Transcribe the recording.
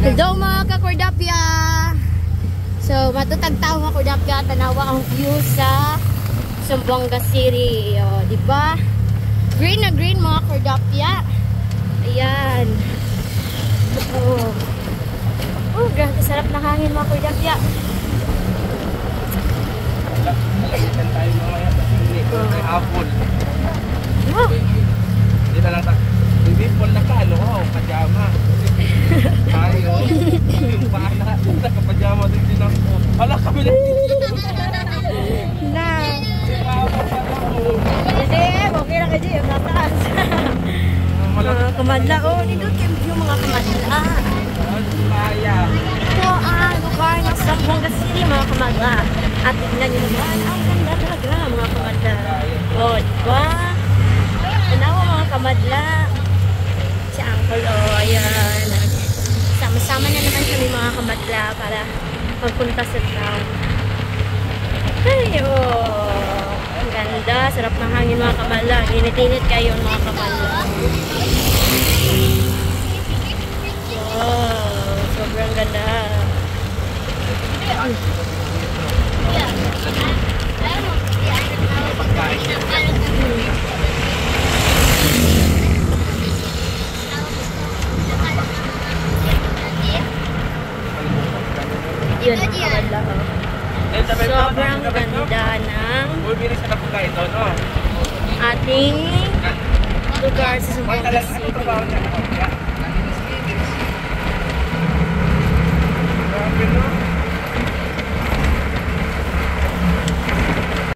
Hello mga ka-Cordapia! So, matutagtaw mga Cordapia, tanawa ang view sa Zamboanga City. O, diba? Green na green mga Cordapia. Ayan. Grabe, sarap na hangin mga Cordapia. Malagyan tayo mamaya kasi may hapon. Hindi na lang hindi po na ka, ano ko, pajama. Tayo, yung bata, naka-pajama din ako. Wala kami lang na. Kasi, okay lang kasi yung nataas. Kamadla, dito yung mga kamadla. Ito ang lugar ng Zamboanga City mga kamadla. At tignan nyo naman, ang ganda talaga mga kamadla. Diba? Tanawa mga kamadla. Si Uncle, ayan. Sama-sama na naman kami mga kamadla para magpunta sa town. Ay, ang ganda. Sarap ng hangin mga kamadla. Init-init kayo mga kamadla. Wow, sobrang ganda. Yun ang kamadla. Sobrang ganda ng ating lugar sa Zamboanga City.